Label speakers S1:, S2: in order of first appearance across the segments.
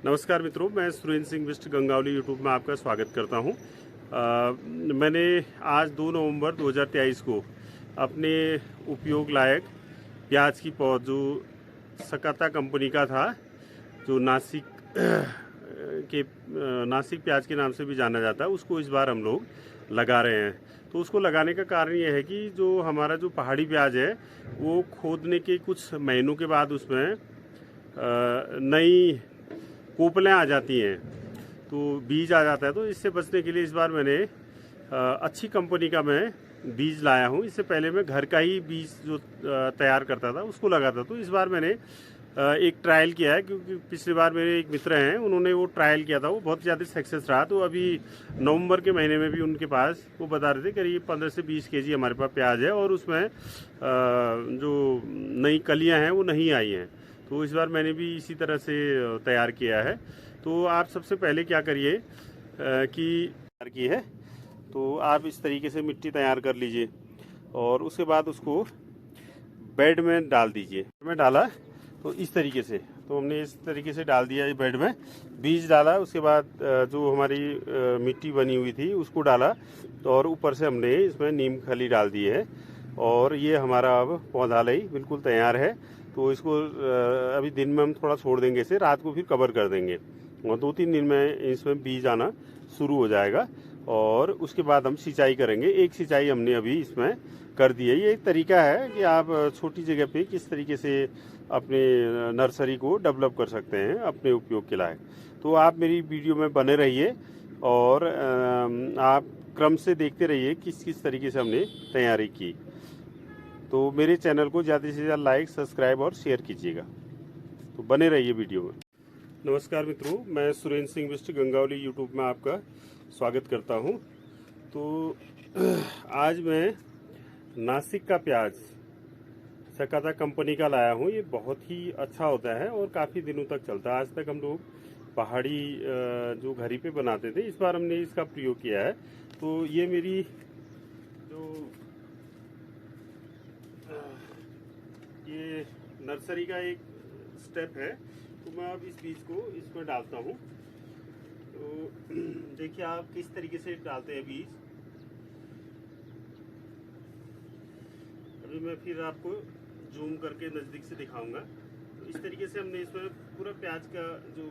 S1: नमस्कार मित्रों, मैं सुरेंद्र सिंह बिष्ट गंगावली यूट्यूब में आपका स्वागत करता हूं। मैंने आज 2 नवंबर 2023 को अपने उपयोग लायक प्याज की पौध जो सकाता कंपनी का था, जो नासिक प्याज के नाम से भी जाना जाता है, उसको इस बार हम लोग लगा रहे हैं। तो उसको लगाने का कारण ये है कि जो हमारा जो पहाड़ी प्याज है वो खोदने के कुछ महीनों के बाद उसमें नई कोपलें आ जाती हैं, तो बीज आ जाता है। तो इससे बचने के लिए इस बार मैंने अच्छी कंपनी का मैं बीज लाया हूँ। इससे पहले मैं घर का ही बीज जो तैयार करता था उसको लगाता। तो इस बार मैंने एक ट्रायल किया है, क्योंकि पिछली बार मेरे एक मित्र हैं, उन्होंने वो ट्रायल किया था, वो बहुत ज़्यादा सक्सेस रहा। तो अभी नवंबर के महीने में भी उनके पास वो बता रहे थे करीब 15 से 20 केजी हमारे पास प्याज है, और उसमें जो नई कलियाँ हैं वो नहीं आई हैं। तो इस बार मैंने भी इसी तरह से तैयार किया है। तो आप सबसे पहले क्या करिए कि तैयार की है तो आप इस तरीके से मिट्टी तैयार कर लीजिए, और उसके बाद उसको बेड में डाल दीजिए। मैं डाला तो इस तरीके से, तो हमने इस तरीके से डाल दिया बेड में, बीज डाला, उसके बाद जो हमारी मिट्टी बनी हुई थी उसको डाला, और ऊपर से हमने इसमें नीम खली डाल दी है। और ये हमारा अब पौधालय बिल्कुल तैयार है। तो इसको अभी दिन में हम थोड़ा छोड़ देंगे, इसे रात को फिर कवर कर देंगे, और 2-3 दिन में इसमें बीज आना शुरू हो जाएगा। और उसके बाद हम सिंचाई करेंगे। एक सिंचाई हमने अभी इसमें कर दी है। ये एक तरीका है कि आप छोटी जगह पे किस तरीके से अपने नर्सरी को डेवलप कर सकते हैं अपने उपयोग के लायक। तो आप मेरी वीडियो में बने रहिए, और आप क्रम से देखते रहिए किस किस तरीके से हमने तैयारी की। तो मेरे चैनल को ज़्यादा से ज़्यादा लाइक, सब्सक्राइब और शेयर कीजिएगा। तो बने रहिए वीडियो में। नमस्कार मित्रों, मैं सुरेंद्र सिंह बिष्ट गंगावली यूट्यूब में आपका स्वागत करता हूं। तो आज मैं नासिक का प्याज सकाता कंपनी का लाया हूं। ये बहुत ही अच्छा होता है और काफ़ी दिनों तक चलता है। आज तक हम लोग पहाड़ी जो घरी पे बनाते थे, इस बार हमने इसका प्रयोग किया है। तो ये मेरी जो ये नर्सरी का एक स्टेप है। तो मैं अब इस बीज को इसमें डालता हूँ। तो देखिए आप किस तरीके से डालते हैं बीज। अभी मैं फिर आपको जूम करके नज़दीक से दिखाऊंगा। तो इस तरीके से हमने इसमें पूरा प्याज का जो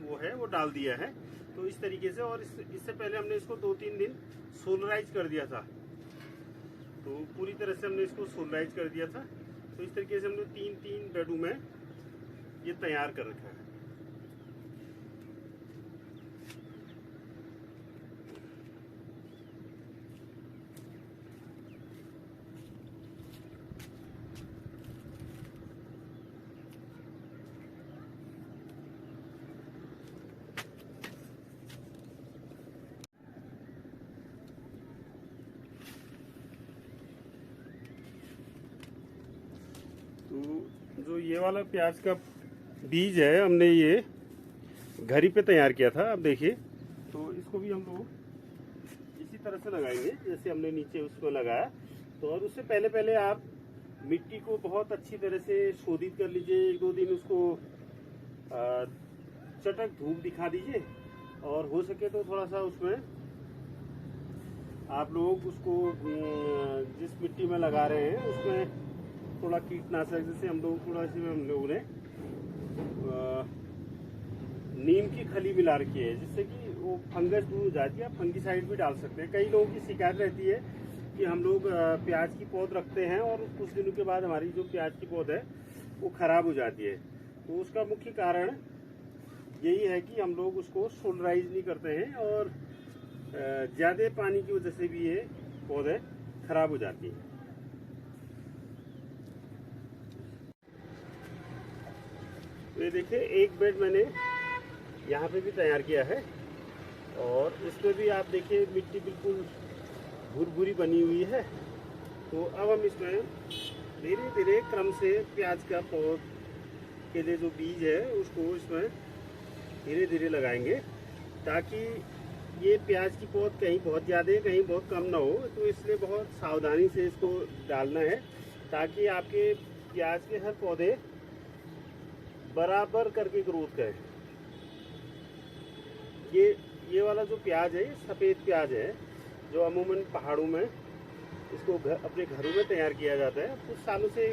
S1: वो है वो डाल दिया है। तो इस तरीके से, और इससे पहले हमने इसको 2-3 दिन सोलराइज कर दिया था। तो पूरी तरह से हमने इसको सोलराइज कर दिया था। तो इस तरीके से हमने 3-3 बेडों में ये तैयार कर रखा है। तो जो ये वाला प्याज का बीज है, हमने ये घर ही पे तैयार किया था। अब देखिए, तो इसको भी हम लोग इसी तरह से लगाएंगे जैसे हमने नीचे उसको लगाया। तो और उससे पहले पहले आप मिट्टी को बहुत अच्छी तरह से शोधित कर लीजिए। 1-2 दिन उसको चटक धूप दिखा दीजिए, और हो सके तो थोड़ा सा उसमें आप लोग उसको जिस मिट्टी में लगा रहे हैं उसमें थोड़ा कीटनाशक, जैसे हम लोगों ने नीम की खली मिला रखी है, जिससे कि वो फंगस दूर हो जाती है। आप फंगीसाइड भी डाल सकते हैं। कई लोगों की शिकायत रहती है कि हम लोग प्याज की पौध रखते हैं और कुछ दिनों के बाद हमारी जो प्याज की पौध है वो खराब हो जाती है। तो उसका मुख्य कारण यही है कि हम लोग उसको सोलराइज नहीं करते हैं, और ज़्यादा पानी की वजह से भी ये पौधे खराब हो जाती है। तो ये देखिए, एक बेड मैंने यहाँ पे भी तैयार किया है, और इसमें भी आप देखिए मिट्टी बिल्कुल भुरभुरी बनी हुई है। तो अब हम इसमें धीरे धीरे क्रम से प्याज का पौध के लिए जो बीज है उसको इसमें धीरे धीरे लगाएंगे, ताकि ये प्याज की पौध कहीं बहुत ज़्यादा कहीं बहुत कम ना हो। तो इसलिए बहुत सावधानी से इसको डालना है, ताकि आपके प्याज के हर पौधे बराबर करके ग्रोथ करें। ये वाला जो प्याज है, सफ़ेद प्याज है, जो अमूमन पहाड़ों में इसको अपने घरों में तैयार किया जाता है। कुछ सालों से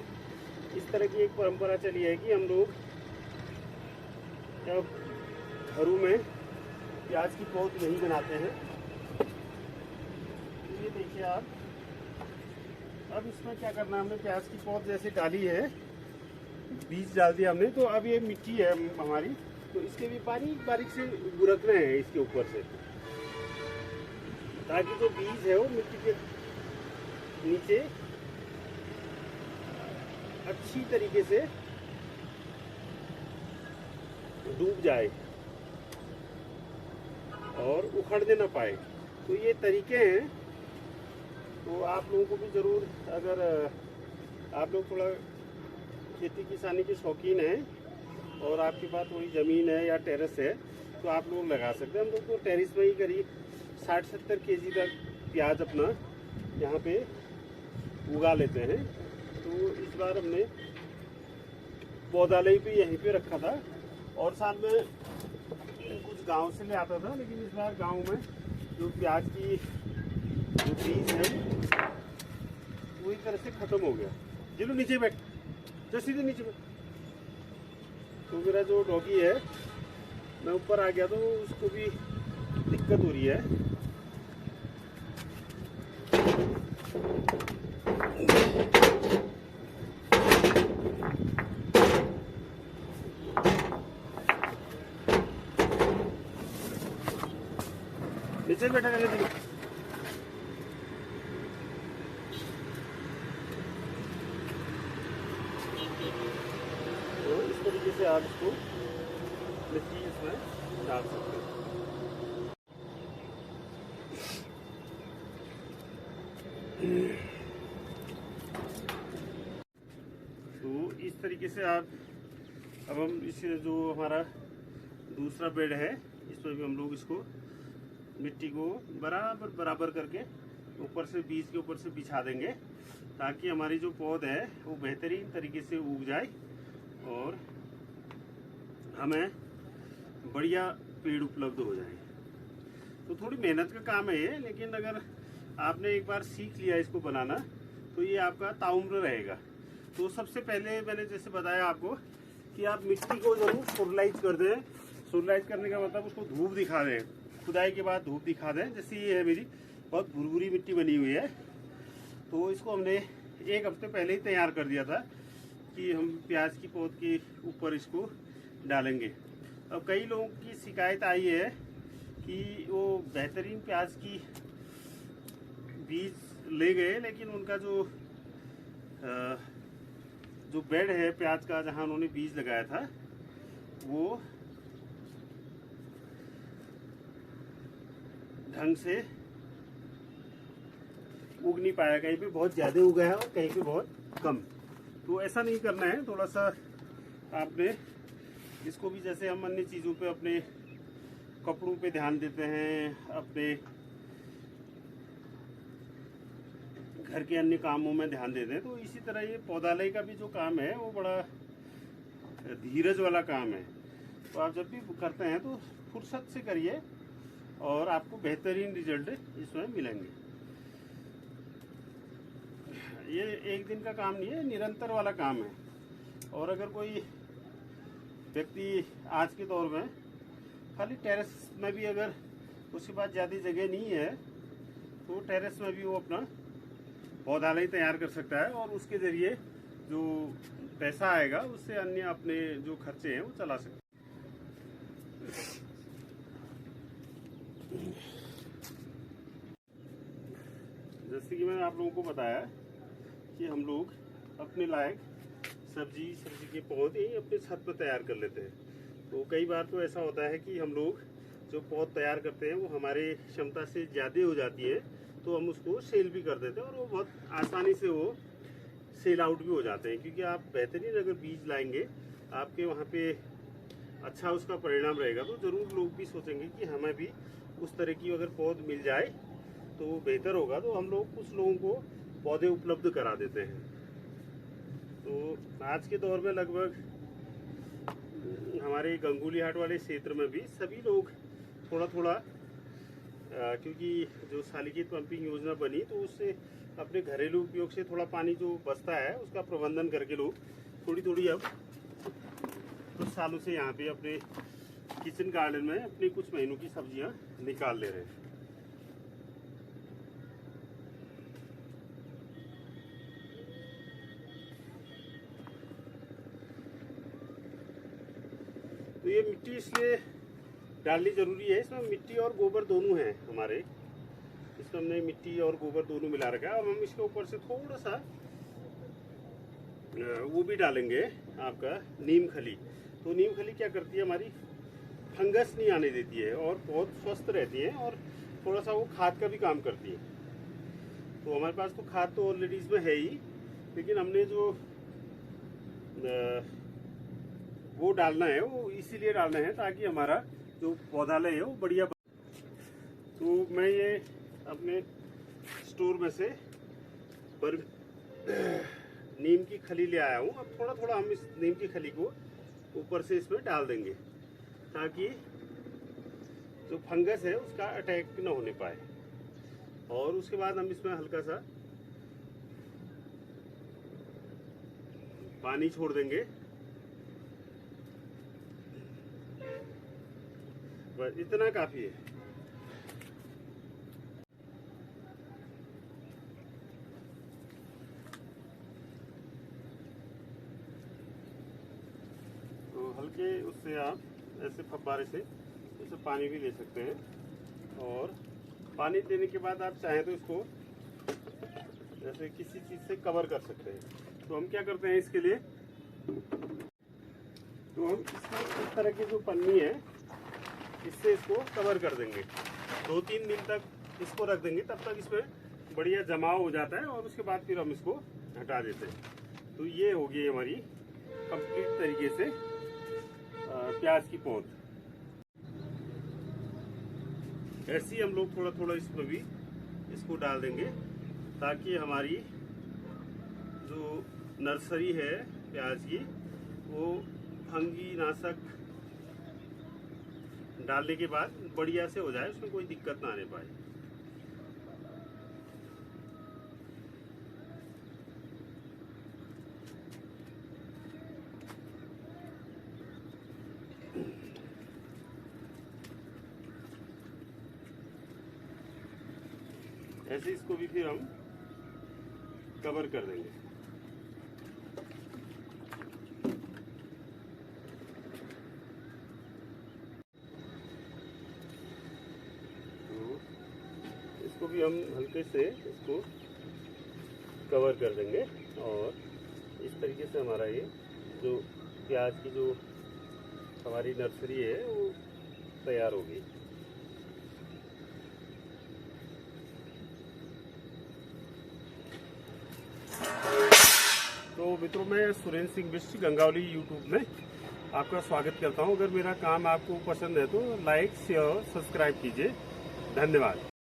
S1: इस तरह की एक परंपरा चली है कि हम लोग घरों में प्याज की पौध नहीं बनाते हैं। ये देखिए आप, अब इसमें क्या करना है, हमने प्याज की पौध जैसे डाली है, बीज डाल दिया हमने, तो अब ये मिट्टी है हमारी, तो इसके भी बारीक बारीक से बुरकने हैं इसके ऊपर से, ताकि जो बीज है वो मिट्टी के नीचे अच्छी तरीके से डूब जाए और उखड़ने ना पाए। तो ये तरीके हैं। तो आप लोगों को भी ज़रूर, अगर आप लोग थोड़ा खेती किसानी के शौकीन हैं और आपके पास थोड़ी ज़मीन है या टेरेस है, तो आप लोग लगा सकते हैं। हम लोग तो टेरेस में ही करीब 60-70 केजी तक प्याज अपना यहाँ पे उगा लेते हैं। तो इस बार हमने पौधालय भी यहीं पे रखा था और साथ में कुछ गांव से ले आता था, लेकिन इस बार गांव में जो प्याज की जो बीज है वो एक तरह से ख़त्म हो गया। जिलो नीचे बैठ, जो सीधे नीचे बैठ। तो मेरा जो डॉगी है, मैं ऊपर आ गया तो उसको भी दिक्कत हो रही है। नीचे बैठा कर ले। तो इस तरीके से आप इसको मिट्टी इसमें डाल सकते हैं। तो इस तरीके से आप, अब हम इस जो हमारा दूसरा बेड है, इसमें भी हम लोग इसको मिट्टी को बराबर बराबर करके ऊपर से, बीज के ऊपर से बिछा देंगे, ताकि हमारी जो पौध है वो बेहतरीन तरीके से उग जाए और हमें बढ़िया पेड़ उपलब्ध हो जाए। तो थोड़ी मेहनत का काम है ये, लेकिन अगर आपने एक बार सीख लिया इसको बनाना तो ये आपका ताउम्र रहेगा। तो सबसे पहले मैंने जैसे बताया आपको कि आप मिट्टी को जरूर सोलराइज कर दें। सोलराइज करने का मतलब उसको धूप दिखा दें, खुदाई के बाद धूप दिखा दें। जैसे ये है मेरी बहुत भुरभुरी मिट्टी बनी हुई है, तो इसको हमने एक हफ्ते पहले ही तैयार कर दिया था कि हम प्याज की पौध के ऊपर इसको डालेंगे। अब कई लोगों की शिकायत आई है कि वो बेहतरीन प्याज की बीज ले गए, लेकिन उनका जो बेड है प्याज का, जहां उन्होंने बीज लगाया था, वो ढंग से उग नहीं पाया। कहीं पे बहुत ज़्यादा उगा है और कहीं पे बहुत कम। तो ऐसा नहीं करना है। थोड़ा सा आपने इसको भी, जैसे हम अन्य चीज़ों पे, अपने कपड़ों पे ध्यान देते हैं, अपने घर के अन्य कामों में ध्यान देते हैं, तो इसी तरह ये पौधालय का भी जो काम है वो बड़ा धीरज वाला काम है। तो आप जब भी करते हैं तो फुर्सत से करिए और आपको बेहतरीन रिजल्ट इसमें मिलेंगे। ये एक दिन का काम नहीं है, निरंतर वाला काम है। और अगर कोई व्यक्ति आज के दौर में खाली टेरेस में भी, अगर उसके पास ज़्यादा जगह नहीं है, तो टेरेस में भी वो अपना पौधालय तैयार कर सकता है और उसके ज़रिए जो पैसा आएगा उससे अन्य अपने जो खर्चे हैं वो चला सकता है। जैसे कि मैंने आप लोगों को बताया कि हम लोग अपने लायक सब्जी के पौधे अपने छत पर तैयार कर लेते हैं। तो कई बार तो ऐसा होता है कि हम लोग जो पौध तैयार करते हैं वो हमारे क्षमता से ज़्यादा हो जाती है, तो हम उसको सेल भी कर देते हैं और वो बहुत आसानी से वो सेल आउट भी हो जाते हैं। क्योंकि आप बेहतरीन अगर बीज लाएंगे, आपके वहाँ पे अच्छा उसका परिणाम रहेगा, तो ज़रूर लोग भी सोचेंगे कि हमें भी उस तरह की अगर पौध मिल जाए तो बेहतर होगा। तो हम लोग कुछ लोगों को पौधे उपलब्ध करा देते हैं। तो आज के दौर में लगभग हमारे गंगोली हाट वाले क्षेत्र में भी सभी लोग थोड़ा थोड़ा क्योंकि जो शालिकीत पंपिंग योजना बनी तो उससे अपने घरेलू उपयोग से थोड़ा पानी जो बचता है उसका प्रबंधन करके लोग थोड़ी थोड़ी अब कुछ सालों से यहाँ पे अपने किचन गार्डन में अपनी कुछ महीनों की सब्जियां निकाल ले रहे हैं। तो ये मिट्टी इसलिए डालनी जरूरी है, इसमें मिट्टी और गोबर दोनों है हमारे, इसमें हमने मिट्टी और गोबर दोनों मिला रखा है। अब हम इसके ऊपर से थोड़ा सा वो भी डालेंगे आपका नीम खली। तो नीम खली क्या करती है, हमारी फंगस नहीं आने देती है और बहुत स्वस्थ रहती है और थोड़ा सा वो खाद का भी काम करती है। तो हमारे पास तो खाद तो ऑलरेडी इसमें है ही, लेकिन हमने जो वो डालना है वो इसीलिए डालना है ताकि हमारा जो पौधालय है वो बढ़िया। तो मैं ये अपने स्टोर में से नीम की खली ले आया हूँ। अब थोड़ा थोड़ा हम इस नीम की खली को ऊपर से इसमें डाल देंगे ताकि जो फंगस है उसका अटैक न होने पाए। और उसके बाद हम इसमें हल्का सा पानी छोड़ देंगे, बस इतना काफी है। तो हल्के उससे आप ऐसे फव्वारे से इससे पानी भी ले सकते हैं और पानी देने के बाद आप चाहें तो इसको जैसे किसी चीज से कवर कर सकते हैं। तो हम क्या करते हैं इसके लिए, तो हम इस तरह की जो पन्नी है इससे इसको कवर कर देंगे, 2-3 दिन तक इसको रख देंगे, तब तक इसमें बढ़िया जमाव हो जाता है और उसके बाद फिर हम इसको हटा देते हैं। तो ये होगी हमारी कंप्लीट तरीके से प्याज की पौध। ऐसे ही हम लोग थोड़ा थोड़ा इसमें भी इसको डाल देंगे ताकि हमारी जो नर्सरी है प्याज की वो फंगी नाशक डालने के बाद बढ़िया से हो जाए, उसमें कोई दिक्कत ना आने पाए। ऐसे इसको भी फिर हम कवर कर देंगे। इसको भी हम हल्के से इसको कवर कर देंगे और इस तरीके से हमारा ये जो प्याज की जो हमारी नर्सरी है वो तैयार होगी। तो मित्रों, मैं सुरेंद्र सिंह बिष्ट गंगावली यूट्यूब में आपका स्वागत करता हूं। अगर मेरा काम आपको पसंद है तो लाइक शेयर सब्सक्राइब कीजिए। धन्यवाद।